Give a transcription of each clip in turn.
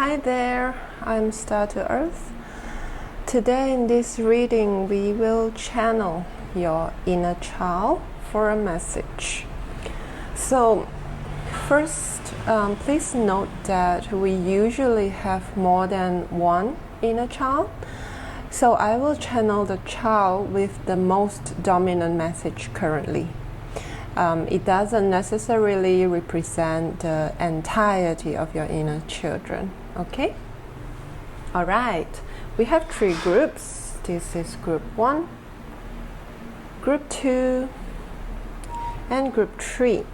Hi there, I'm Star to Earth. Today in this reading, we will channel your inner child for a message. So, first, please note that we usually have more than one inner child. So I will channel the child with the most dominant message currently. It doesn't necessarily represent the entirety of your inner children, okay? All right, we have 3 groups. This is group 1, group 2, and group 3.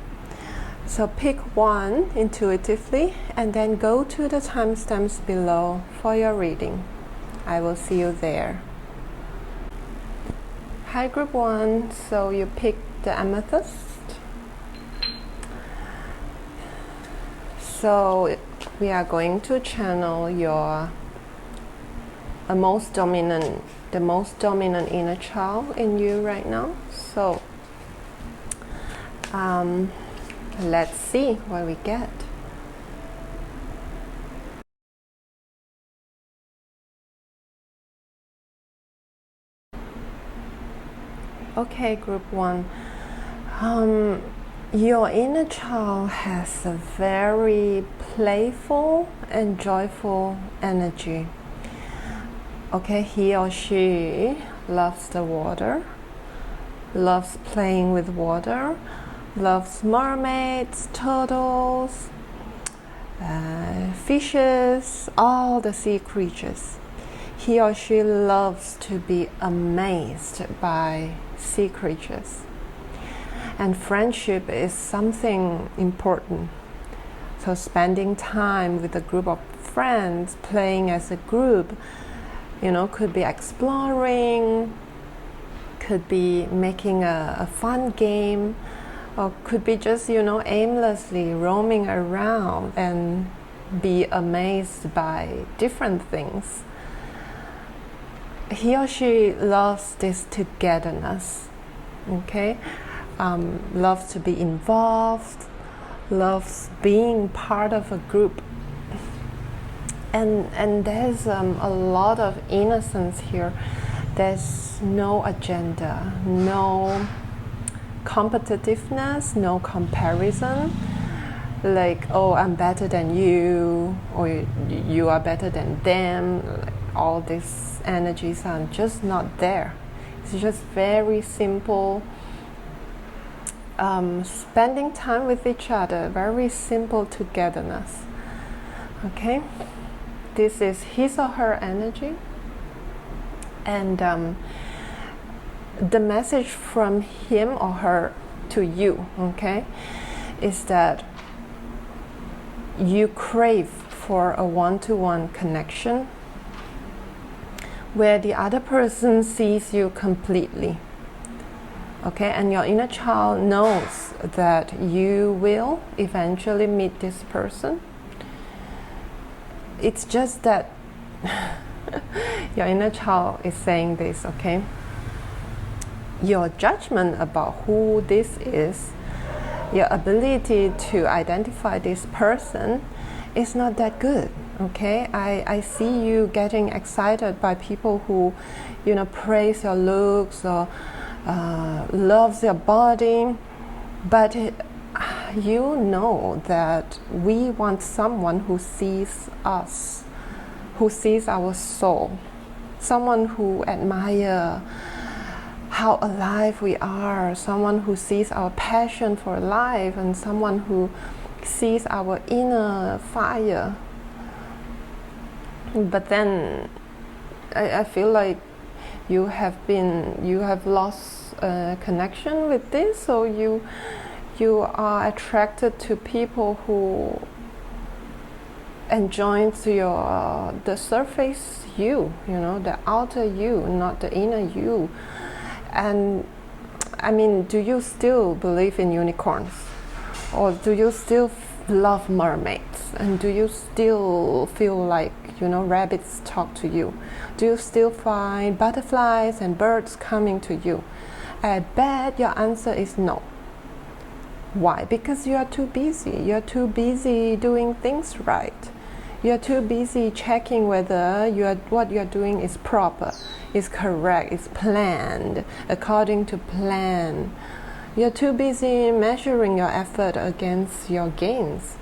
So pick one intuitively and then go to the timestamps below for your reading. I will see you there. Hi group 1, so you pick the amethyst. So we are going to channel the most dominant inner child in you right now. So let's see what we get. Okay, group 1. Your inner child has a very playful and joyful energy. Okay, he or she loves the water, loves playing with water, loves mermaids, turtles, fishes, all the sea creatures. He or she loves to be amazed by sea creatures. And friendship is something important. So spending time with a group of friends, playing as a group, could be exploring, could be making a fun game, or could be just, aimlessly roaming around and be amazed by different things. He or she loves this togetherness, okay? Loves to be involved, loves being part of a group. And there's a lot of innocence here. There's no agenda, no competitiveness, no comparison. Like, oh, I'm better than you, or you are better than them. All these energies are just not there. It's just very simple. Spending time with each other, very simple togetherness. Okay, this is his or her energy, and the message from him or her to you, okay, is that you crave for a one-to-one connection where the other person sees you completely. Okay, and your inner child knows that you will eventually meet this person. It's just that your inner child is saying this, okay? Your judgment about who this is, your ability to identify this person is not that good, okay? I see you getting excited by people who, praise your looks or loves your body, but you know that we want someone who sees us, who sees our soul, someone who admires how alive we are, someone who sees our passion for life, and someone who sees our inner fire. But then I feel like you have lost connection with this, so you are attracted to people who enjoys the surface you, the outer you, not the inner you. And I mean, do you still believe in unicorns, or do you still love mermaids, and do you still feel like rabbits talk to you? Do you still find butterflies and birds coming to you? I bet your answer is no. Why? Because you are too busy. You're too busy doing things right. You're too busy checking whether what you're doing is proper, is correct, is planned, according to plan. You're too busy measuring your effort against your gains.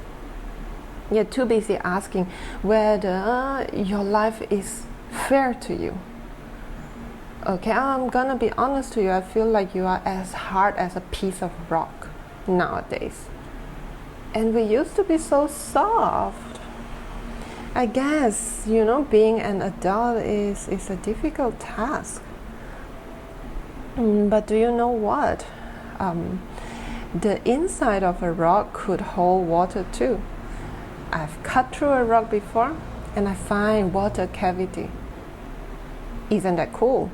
You're too busy asking whether your life is fair to you. Okay, I'm gonna be honest to you, I feel like you are as hard as a piece of rock nowadays. And we used to be so soft. I guess, being an adult is a difficult task. But do you know what? The inside of a rock could hold water too. I've cut through a rock before and I find water cavity. Isn't that cool?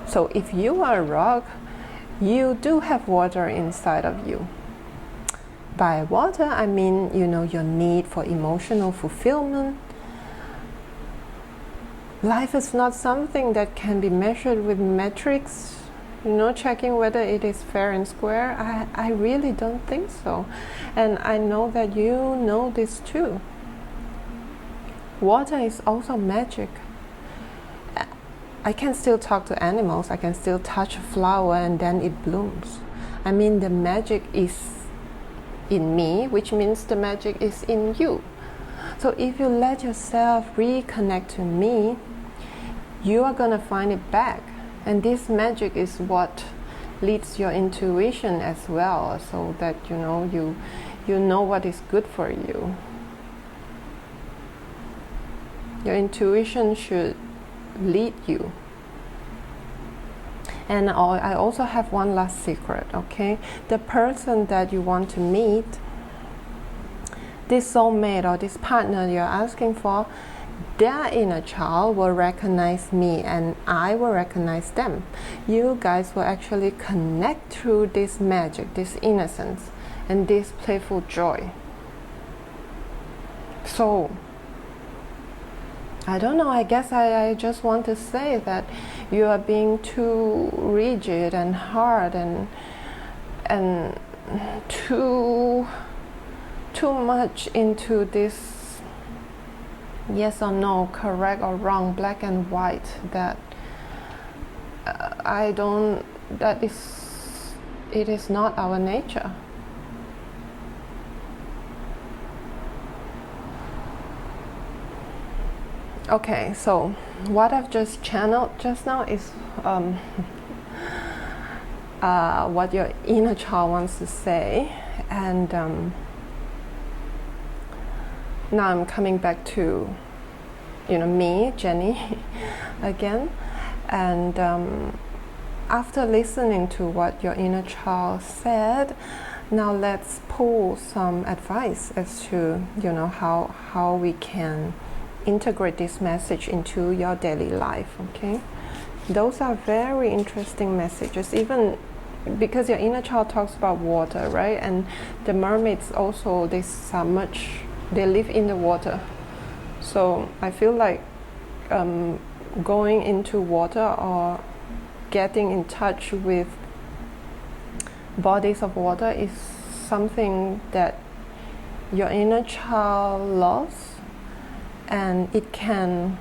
So if you are a rock, you do have water inside of you. By water, I mean, your need for emotional fulfillment. Life is not something that can be measured with metrics, checking whether it is fair and square. I really don't think so. And I know that you know this too. Water is also magic. I can still talk to animals. I can still touch a flower and then it blooms. I mean, the magic is in me, which means the magic is in you. So if you let yourself reconnect to me, you are going to find it back. And this magic is what leads your intuition as well, so that you know what is good for you. Your intuition should lead you. And I also have one last secret, okay? The person that you want to meet, this soulmate or this partner you're asking for, their inner child will recognize me and I will recognize them. You guys will actually connect through this magic, this innocence, and this playful joy. So, I don't know, I guess I just want to say that you are being too rigid and hard and too much into this yes or no, correct or wrong, black and white, that it is not our nature. Okay, so what I've just channeled just now is what your inner child wants to say, and now I'm coming back to me, Jenny, again, and after listening to what your inner child said, now let's pull some advice as to how we can integrate this message into your daily life. Okay, those are very interesting messages, even because your inner child talks about water, right? And the mermaids also, they live in the water. So I feel like going into water or getting in touch with bodies of water is something that your inner child loves, and it can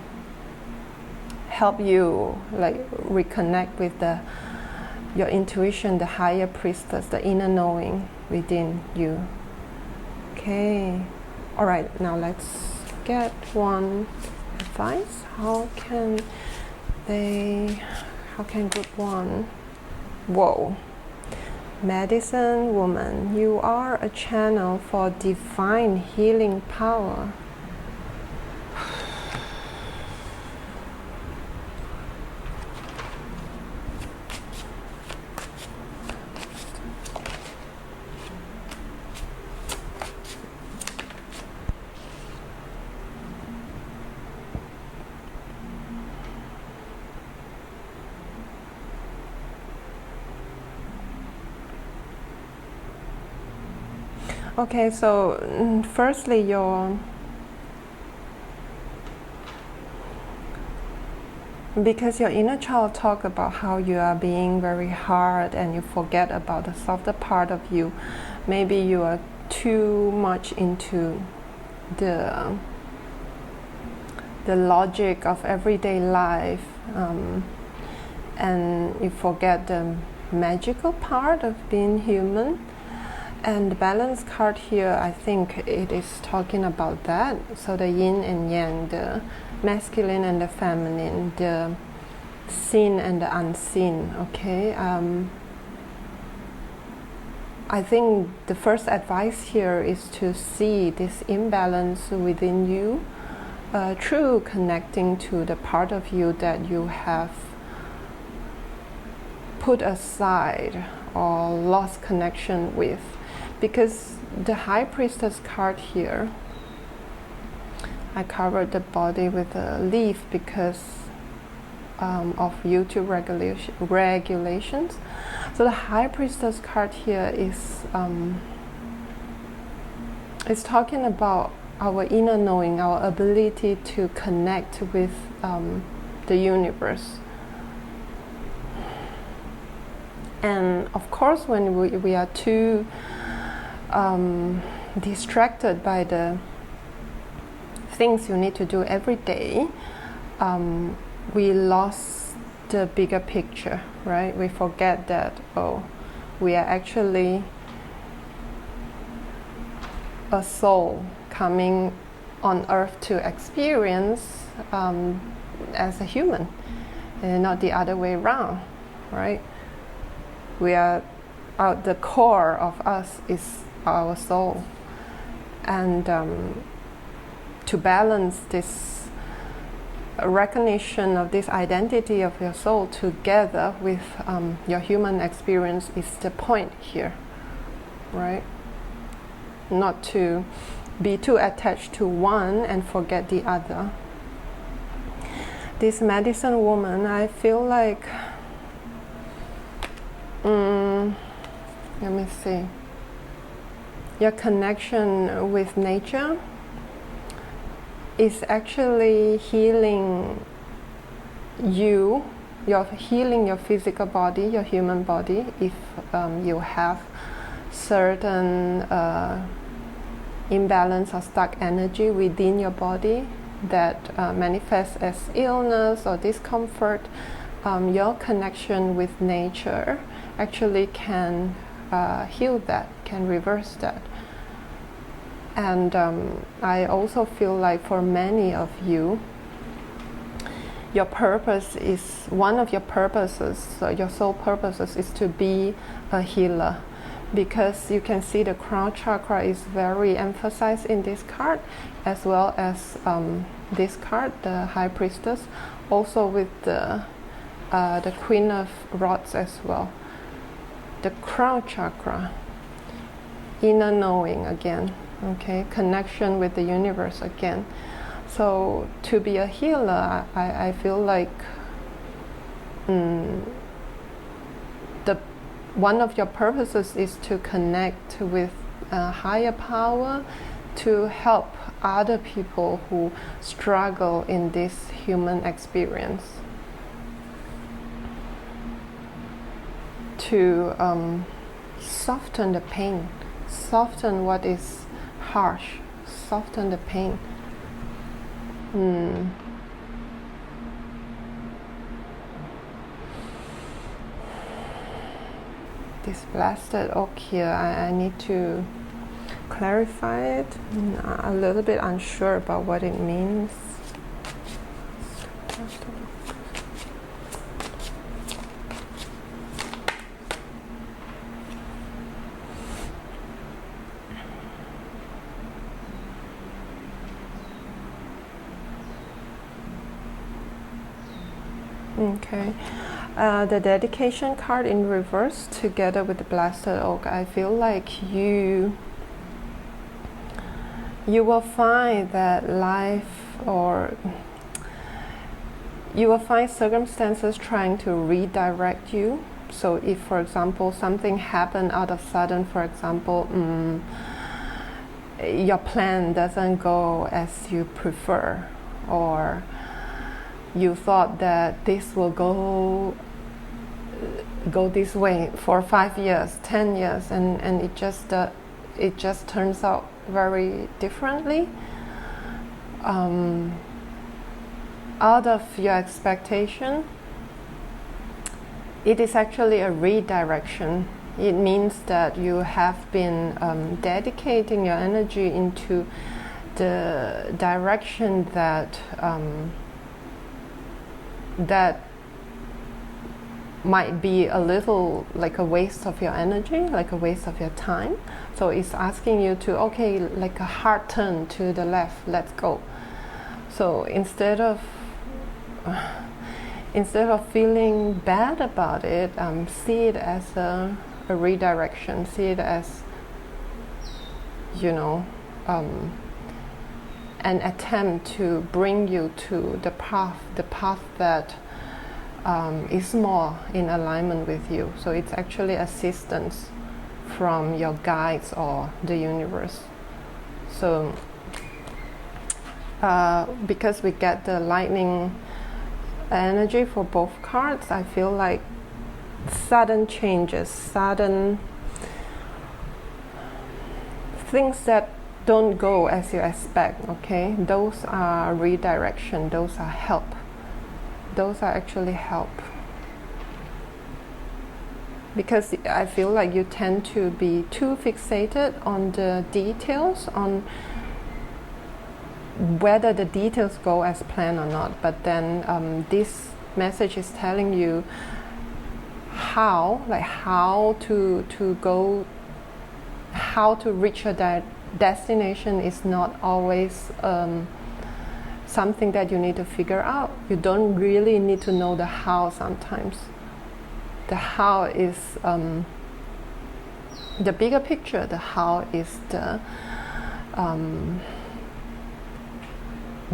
help you reconnect with your intuition, the higher priestess, the inner knowing within you. Okay, all right, now let's get one advice. How can group one? Whoa. Medicine woman, you are a channel for divine healing power. Okay, so firstly, because your inner child talk about how you are being very hard and you forget about the softer part of you. Maybe you are too much into the the logic of everyday life, and you forget the magical part of being human. And the balance card here, I think it is talking about that. So the yin and yang, the masculine and the feminine, the seen and the unseen. Okay. I think the first advice here is to see this imbalance within you, through connecting to the part of you that you have put aside or lost connection with. Because the High Priestess card here, I covered the body with a leaf because of YouTube regulations. So the High Priestess card here is talking about our inner knowing, our ability to connect with the universe. And of course, when we are too distracted by the things you need to do every day, we lost the bigger picture, right? We forget that, we are actually a soul coming on earth to experience as a human, and not the other way around, right? We are the core of us is our soul, and to balance this recognition of this identity of your soul together with your human experience is the point here, right? Not to be too attached to one and forget the other. This medicine woman, I feel like, let me see, your connection with nature is actually healing you. You're healing your physical body, your human body, if you have certain imbalance or stuck energy within your body that manifests as illness or discomfort. Your connection with nature actually can heal that, can reverse that. And I also feel like for many of you, your purpose is, one of your purposes, your soul purposes is to be a healer. Because you can see the crown chakra is very emphasized in this card, as well as this card, the High Priestess, also with the Queen of Rods as well. The crown chakra, inner knowing again, okay, connection with the universe again. So to be a healer, I feel like one of your purposes is to connect with a higher power to help other people who struggle in this human experience. To soften the pain, soften what is harsh, soften the pain. This blasted oak here, I need to clarify it. A little bit unsure about what it means. Okay. The dedication card in reverse together with the blasted oak, I feel like you will find that life, or you will find circumstances trying to redirect you. So if, for example, something happened out of sudden, for example, your plan doesn't go as you prefer, or you thought that this will go this way for 5 years, 10 years, and it just turns out very differently. out of your expectation, it is actually a redirection. It means that you have been dedicating your energy into the direction that that might be a little like a waste of your energy, like a waste of your time. So it's asking you to, okay, like a hard turn to the left, let's go. So instead of feeling bad about it, see it as a redirection. See it as, an attempt to bring you to the path that is more in alignment with you. So it's actually assistance from your guides or the universe. So because we get the lightning energy for both cards, I feel like sudden changes, sudden things that don't go as you expect, okay? Those are redirection, those are help. Those are actually help. Because I feel like you tend to be too fixated on the details, on whether the details go as planned or not. But then this message is telling you how to reach your destination is not always something that you need to figure out. You don't really need to know the how sometimes. The how is the bigger picture. The how is the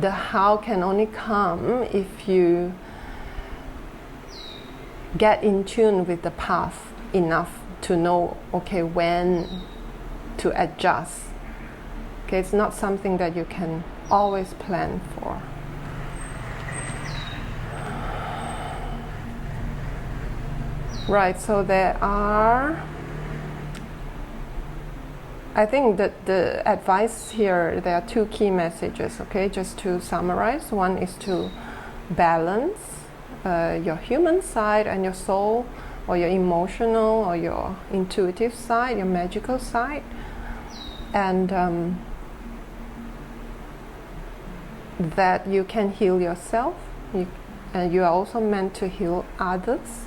how can only come if you get in tune with the path enough to know, okay, when to adjust. Okay, it's not something that you can always plan for. Right, so there are, I think that the advice here, there are two key messages, okay, just to summarize. One is to balance your human side and your soul, or your emotional or your intuitive side, your magical side, and that you can heal yourself, and you are also meant to heal others,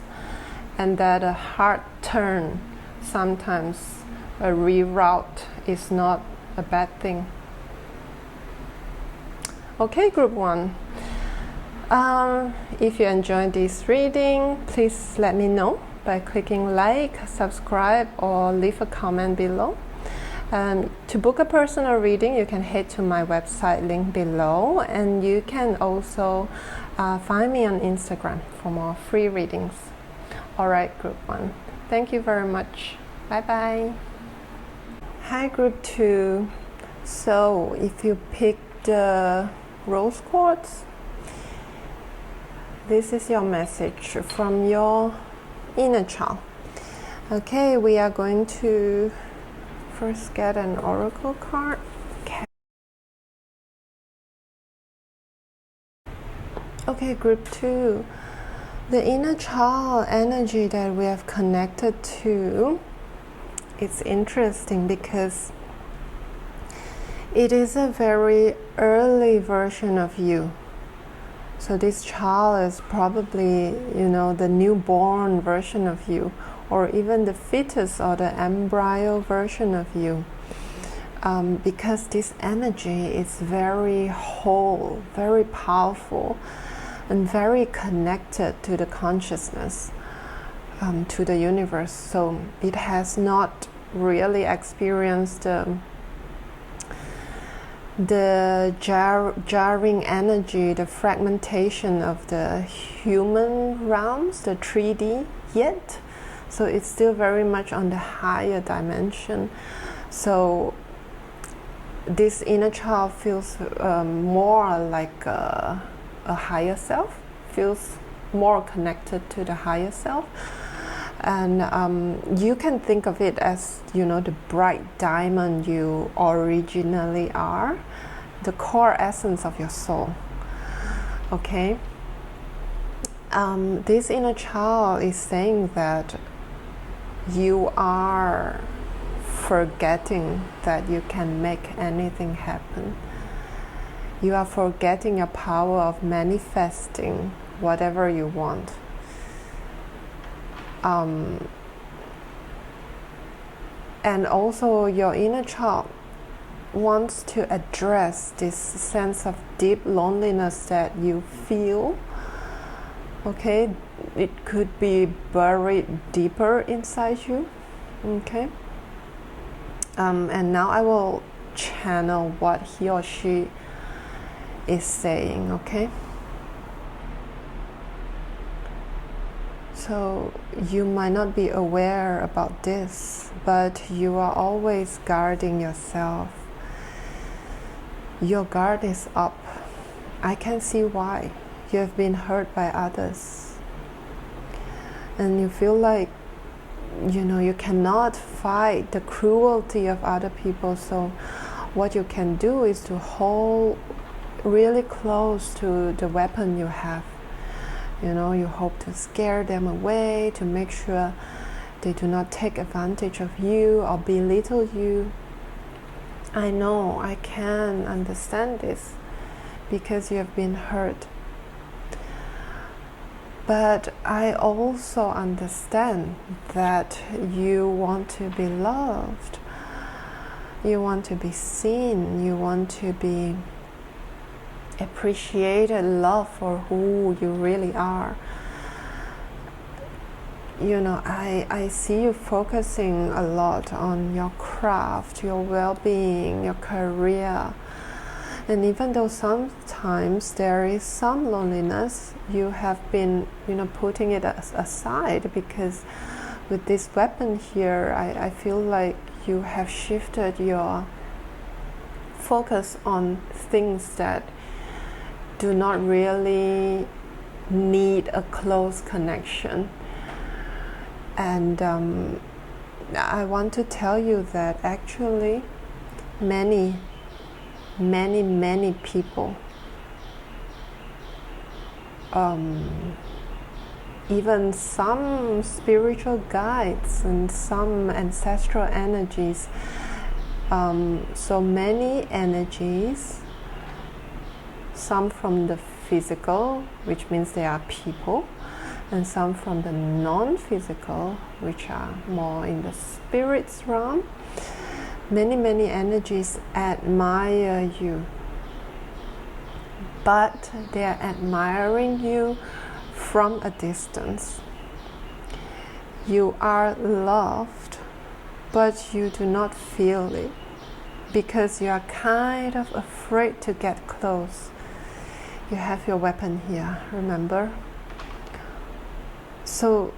and that a hard turn, sometimes a reroute, is not a bad thing. Okay, group 1. If you enjoyed this reading, please let me know by clicking like, subscribe, or leave a comment below. To book a personal reading, you can head to my website link below, and you can also find me on Instagram for more free readings. Alright, group 1. Thank you very much. Bye bye. Hi, group 2. So, if you pick the rose quartz, this is your message from your inner child. Okay, we are going to first get an oracle card. Okay, group 2. The inner child energy that we have connected to, it's interesting because it is a very early version of you. So this child is probably, the newborn version of you, or even the fetus or the embryo version of you. Because this energy is very whole, very powerful, and very connected to the consciousness, to the universe. So it has not really experienced the jarring energy, the fragmentation of the human realms, the 3D yet. So it's still very much on the higher dimension. So this inner child feels more like a higher self, feels more connected to the higher self. And you can think of it as, the bright diamond you originally are, the core essence of your soul. Okay. This inner child is saying that you are forgetting that you can make anything happen. You are forgetting your power of manifesting whatever you want. And also your inner child wants to address this sense of deep loneliness that you feel. Okay, it could be buried deeper inside you. Okay, and now I will channel what he or she is saying. Okay, so you might not be aware about this, but you are always guarding yourself. Your guard is up. I can see why. You have been hurt by others, and you feel like you cannot fight the cruelty of other people. So what you can do is to hold really close to the weapon you have. You hope to scare them away, to make sure they do not take advantage of you or belittle you. I know, I can understand this because you have been hurt. But I also understand that you want to be loved. You want to be seen. You want to be appreciated, loved for who you really are. I see you focusing a lot on your craft, your well-being, your career. And even though sometimes there is some loneliness, you have been, putting it aside, because with this weapon here, I feel like you have shifted your focus on things that do not really need a close connection. And I want to tell you that actually many people, even some spiritual guides and some ancestral energies, so many energies, some from the physical, which means they are people, and some from the non-physical, which are more in the spirit's realm. Many energies admire you, but they are admiring you from a distance. You are loved, but you do not feel it because you are kind of afraid to get close. You have your weapon here, remember? So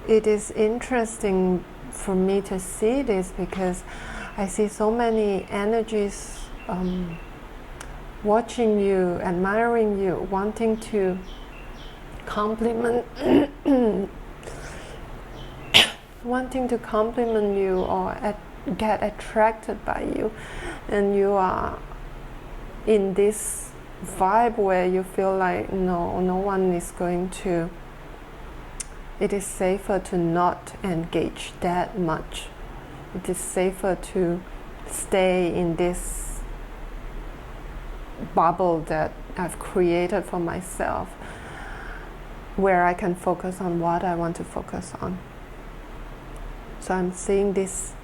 it is interesting for me to see this because I see so many energies watching you, admiring you, wanting to compliment you or get attracted by you, and you are in this vibe where you feel like no one is going to. It is safer to not engage that much. It is safer to stay in this bubble that I've created for myself, where I can focus on what I want to focus on. So I'm seeing this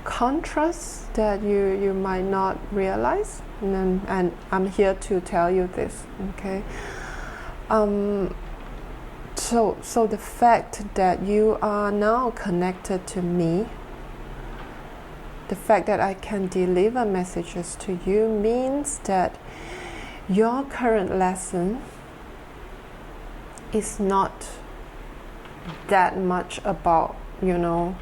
contrast that you might not realize, and I'm here to tell you this, okay? So the fact that you are now connected to me, the fact that I can deliver messages to you means that your current lesson is not that much about, the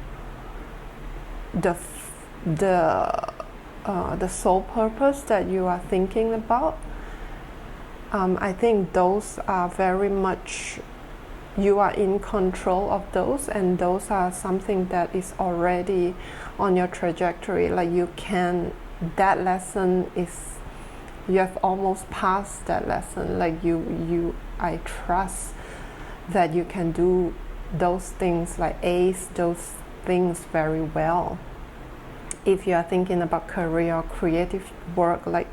sole purpose that you are thinking about. I think those are very much, you are in control of those, and those are something that is already on your trajectory. Like that lesson is, You have almost passed that lesson. Like I trust that you can do those things, like ace those things very well. If you are thinking about career or creative work, like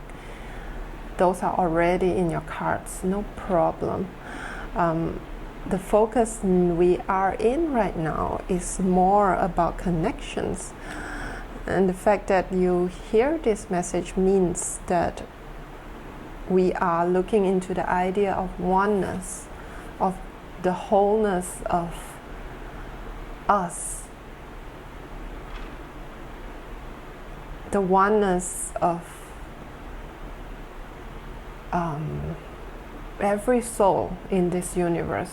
those are already in your cards, no problem. The focus we are in right now is more about connections. And the fact that you hear this message means that we are looking into the idea of oneness, of the wholeness of us, the oneness of every soul in this universe.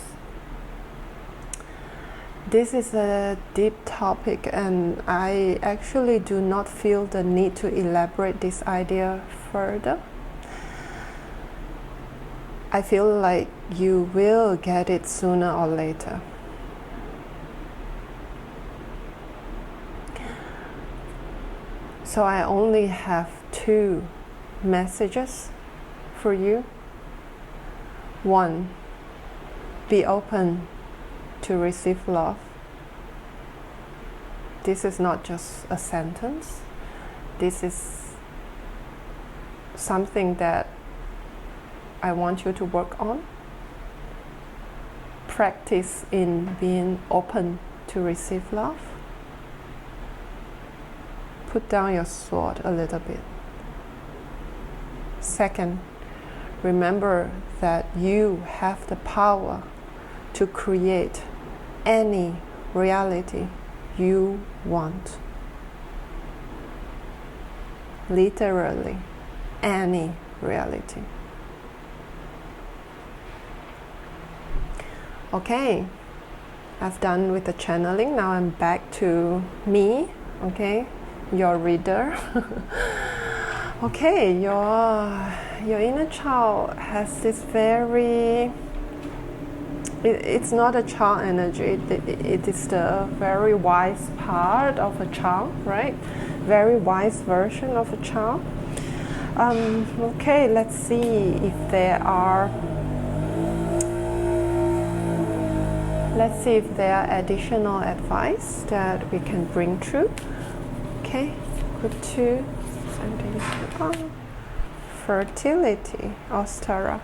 This is a deep topic, and I actually do not feel the need to elaborate this idea further. I feel like you will get it sooner or later. So I only have 2 messages for you. 1, be open to receive love. This is not just a sentence. This is something that I want you to work on. Practice in being open to receive love. Put down your sword a little bit. 2nd, remember that you have the power to create any reality you want. Literally, any reality. Okay, I've done with the channeling. Now I'm back to me, okay, your reader. Okay, your inner child has this very, it's not a child energy, it is the very wise part of a child, right? Very wise version of a child. Okay, let's see if there are additional advice that we can bring through. Okay, group 2, fertility, Ostara.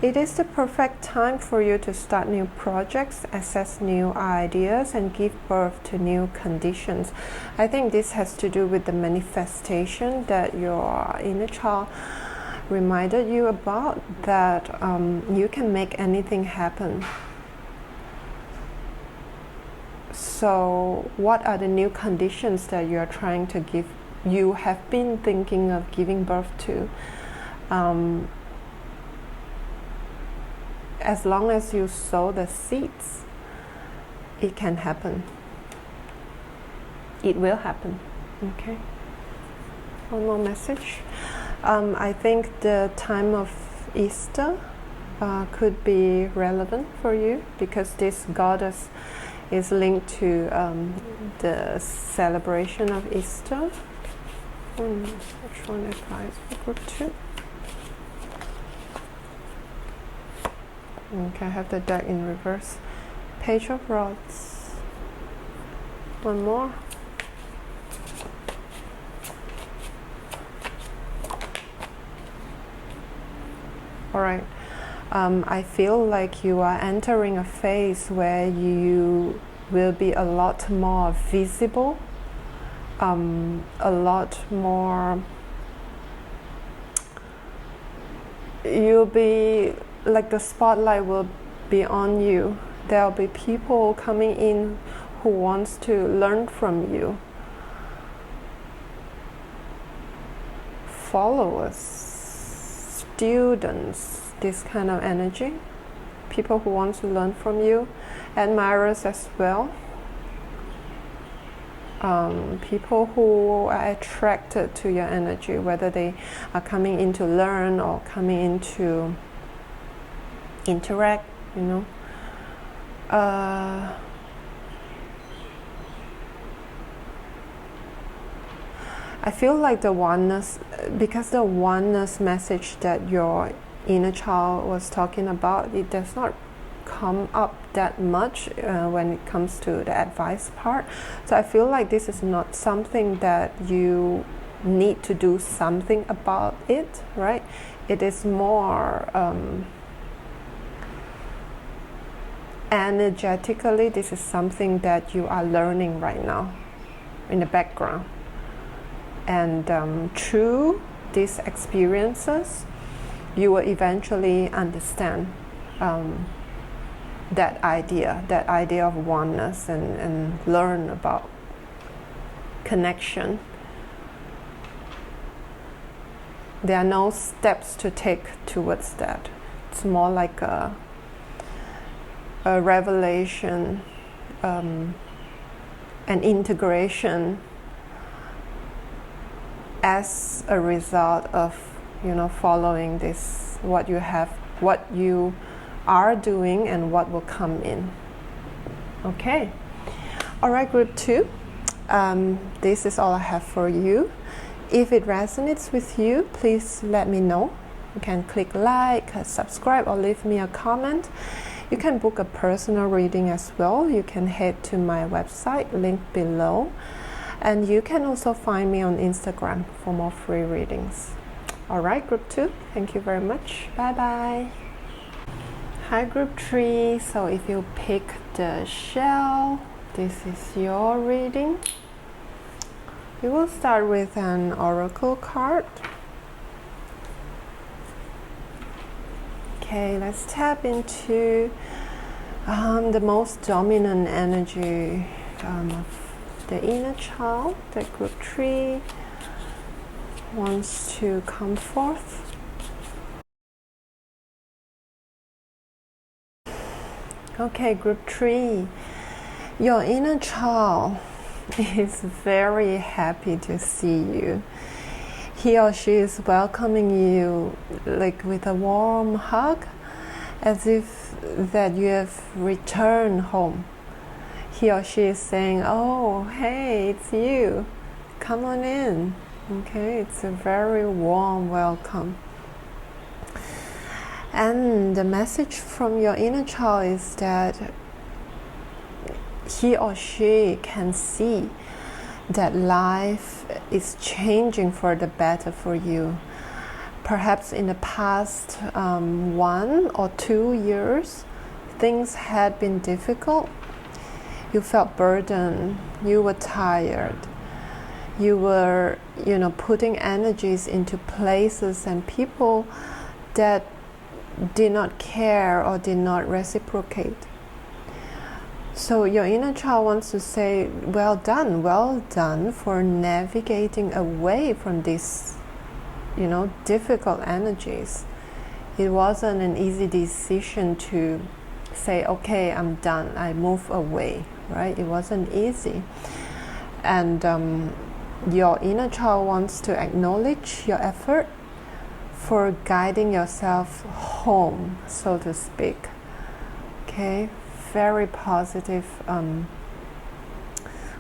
It is the perfect time for you to start new projects, assess new ideas, and give birth to new conditions. I think this has to do with the manifestation that your inner child reminded you about, that you can make anything happen. So what are the new conditions that you are trying to give? You have been thinking of giving birth to. As long as you sow the seeds, it can happen. It will happen. Okay. One more message. I think the time of Easter could be relevant for you, because this goddess is linked to the celebration of Easter. Which one applies for group 2? Okay, I have the deck in reverse. Page of Rods. One more. Alright. I feel like you are entering a phase where you will be a lot more visible, a lot more, you'll be like, the spotlight will be on you. There'll be people coming in who wants to learn from you. Followers, students, this kind of energy. People who want to learn from you. Admirers as well. People who are attracted to your energy, whether they are coming in to learn or coming in to interact, you know. I feel like the oneness, because the oneness message that your inner child was talking about, it does not come up that much when it comes to the advice part. So I feel like this is not something that you need to do something about it, right? It is more energetically, this is something that you are learning right now in the background. And through these experiences, you will eventually understand that idea of oneness, and learn about connection. There are no steps to take towards that. It's more like a revelation, an integration as a result of, following this, what you are doing and what will come in. Okay. All right, group 2. This is all I have for you. If it resonates with you, please let me know. You can click like, subscribe, or leave me a comment. You can book a personal reading as well. You can head to my website, link below. And you can also find me on Instagram for more free readings. All right, group 2, thank you very much. Bye-bye. Hi, group 3. So if you pick the shell, this is your reading. We will start with an oracle card. Okay, let's tap into the most dominant energy of the inner child that group 3 wants to come forth. Okay, group 3, your inner child is very happy to see you. He or she is welcoming you like with a warm hug, as if that you have returned home. He or she is saying, oh, hey, it's you. Come on in. Okay, it's a very warm welcome. And the message from your inner child is that he or she can see that life is changing for the better for you. Perhaps in the past 1 or 2 years, things had been difficult. You felt burdened, you were tired, you were, putting energies into places and people that did not care or did not reciprocate. So your inner child wants to say, well done for navigating away from these, difficult energies. It wasn't an easy decision to say, okay, I'm done, I move away, right? It wasn't easy. And your inner child wants to acknowledge your effort for guiding yourself home, so to speak. Okay, very positive,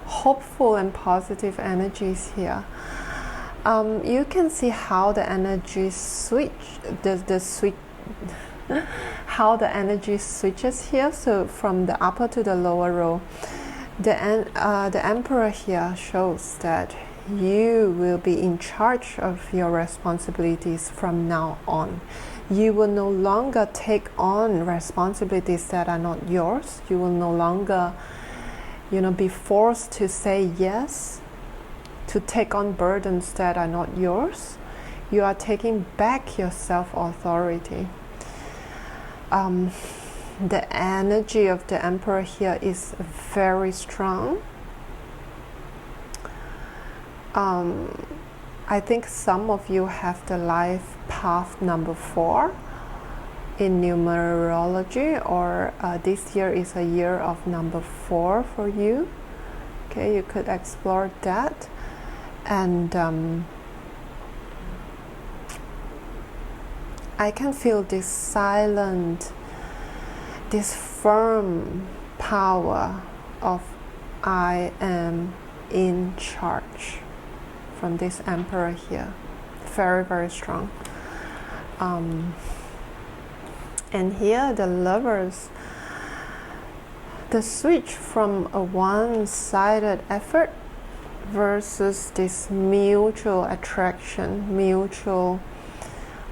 hopeful and positive energies here. You can see how the energy how the energy switches here. So from the upper to the lower row, the Emperor here shows that you will be in charge of your responsibilities from now on. You will no longer take on responsibilities that are not yours. You will no longer, be forced to say yes, to take on burdens that are not yours. You are taking back your self-authority. The energy of the Emperor here is very strong. I think some of you have the life path number 4 in numerology, or this year is a year of number 4 for you. Okay, you could explore that. And I can feel this silent, this firm power of I am in charge from this Emperor here. Very, very strong. And here the Lovers, the switch from a one-sided effort versus this mutual attraction, mutual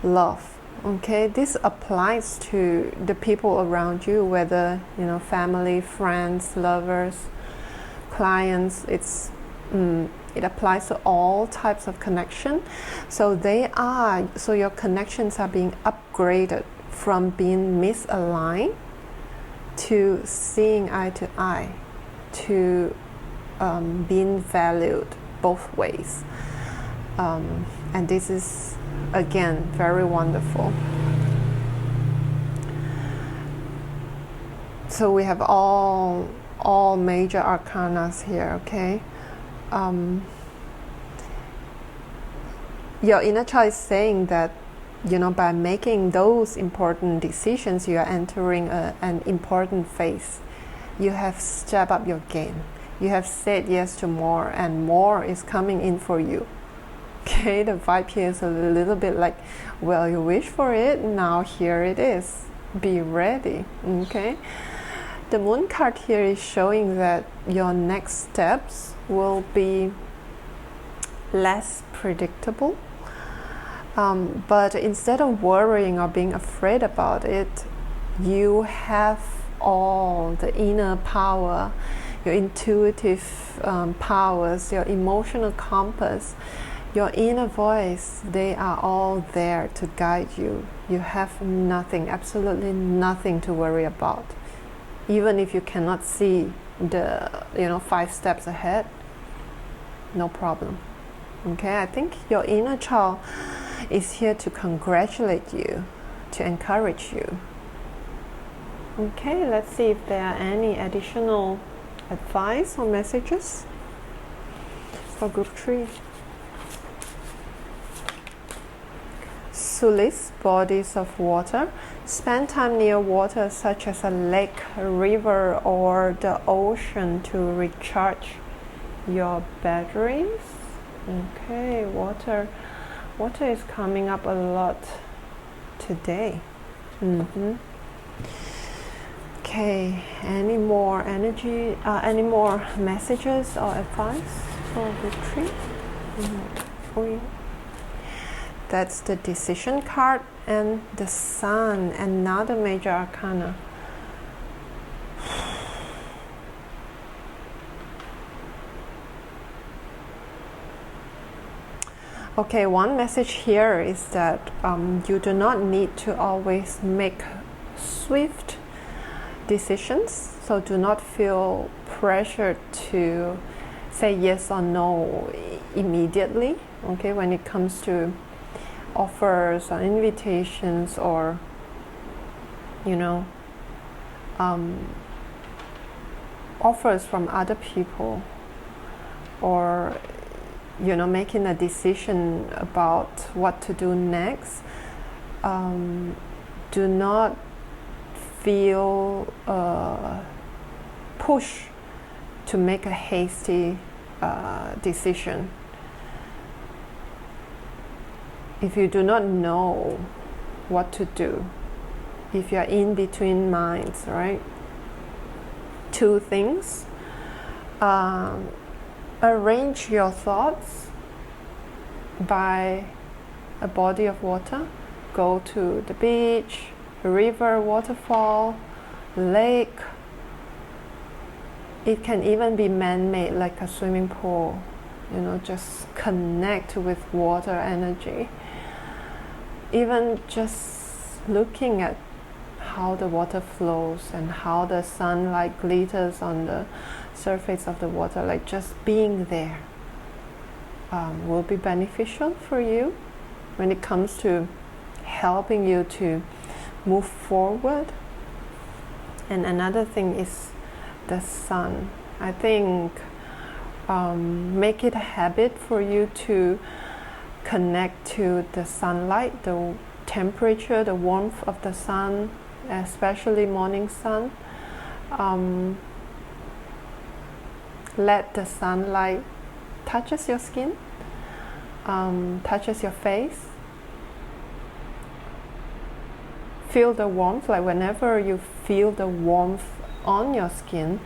love. Okay, this applies to the people around you, whether family, friends, lovers, clients. It applies to all types of connection. So your connections are being upgraded from being misaligned to seeing eye to eye, to being valued both ways. And this is, again, very wonderful. So we have all major arcanas here, okay? Your inner child is saying that, by making those important decisions, you are entering an important phase. You have stepped up your game. You have said yes to more, and more is coming in for you. Okay, the vibe here is a little bit like, well, you wish for it, now here it is. Be ready, okay? The Moon card here is showing that your next steps will be less predictable. But instead of worrying or being afraid about it, you have all the inner power, your intuitive powers, your emotional compass, your inner voice. They are all there to guide you. You have nothing, absolutely nothing to worry about. Even if you cannot see the 5 steps ahead, no problem. Okay, I think your inner child is here to congratulate you, to encourage you. Okay, let's see if there are any additional advice or messages for group 3. Solace, bodies of water. Spend time near water such as a lake, a river, or the ocean to recharge your batteries. Okay, water is coming up a lot today. Okay, any more energy, any more messages or advice for group 3? That's the Decision card and the Sun, another major arcana. Okay, one message here is that you do not need to always make swift decisions, so do not feel pressured to say yes or no immediately, okay, when it comes to offers or invitations or offers from other people, or making a decision about what to do next. Do not feel push to make a hasty decision. If you do not know what to do, if you are in between minds, right? 2 things. Arrange your thoughts by a body of water. Go to the beach, river, waterfall, lake. It can even be man-made, like a swimming pool. Just connect with water energy. Even just looking at how the water flows and how the sunlight glitters on the surface of the water, like just being there will be beneficial for you when it comes to helping you to move forward. And another thing is the sun. I think make it a habit for you to connect to the sunlight, the temperature, the warmth of the sun, especially morning sun. Let the sunlight touches your skin, touches your face. Feel the warmth, like whenever you feel the warmth on your skin,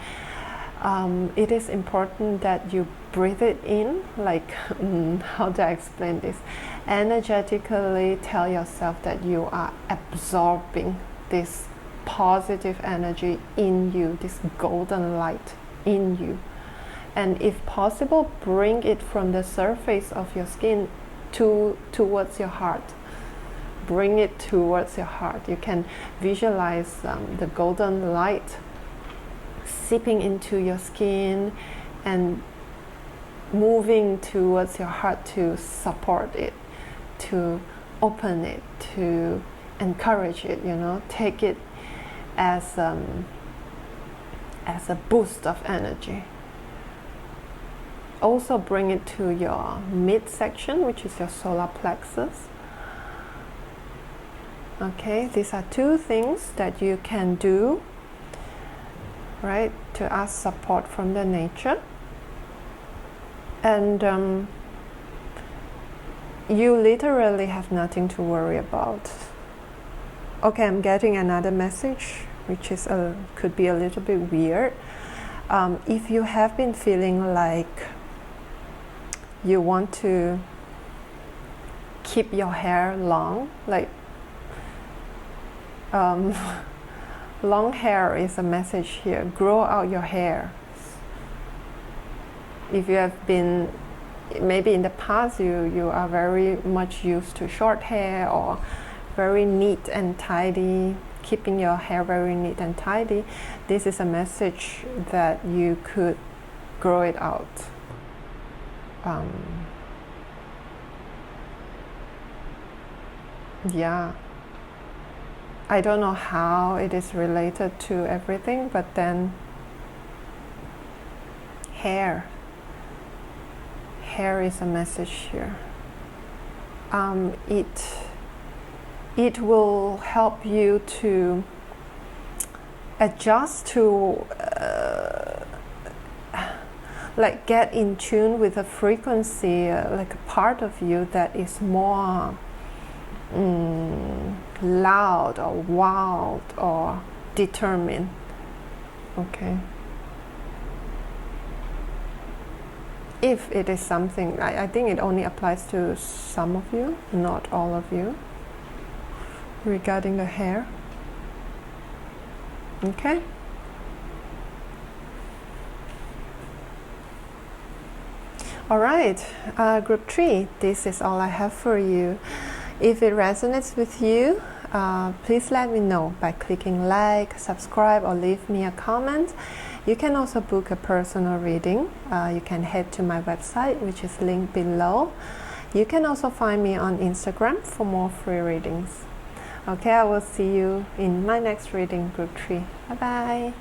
it is important that you breathe it in, like, how do I explain this? Energetically tell yourself that you are absorbing this positive energy in you, this golden light in you. And if possible, bring it from the surface of your skin towards your heart. Bring it towards your heart. You can visualize the golden light seeping into your skin and moving towards your heart to support it, to open it, to encourage it, take it as a boost of energy. Also bring it to your midsection, which is your solar plexus. Okay, these are two things that you can do, right, to ask support from the nature. And you literally have nothing to worry about. Okay, I'm getting another message, which is could be a little bit weird. If you have been feeling like you want to keep your hair long, like long hair is a message here. Grow out your hair. If you have been, maybe in the past you are very much used to short hair or very neat and tidy, keeping your hair very neat and tidy, this is a message that you could grow it out. Yeah, I don't know how it is related to everything, but then hair is a message here. It will help you to adjust to like get in tune with a frequency, like a part of you that is more loud or wild or determined. Okay. If it is something, I think it only applies to some of you, not all of you, regarding the hair. Okay. All right, group 3, this is all I have for you. If it resonates with you, please let me know by clicking like, subscribe, or leave me a comment. You can also book a personal reading. You can head to my website, which is linked below. You can also find me on Instagram for more free readings. Okay, I will see you in my next reading, group 3. Bye bye.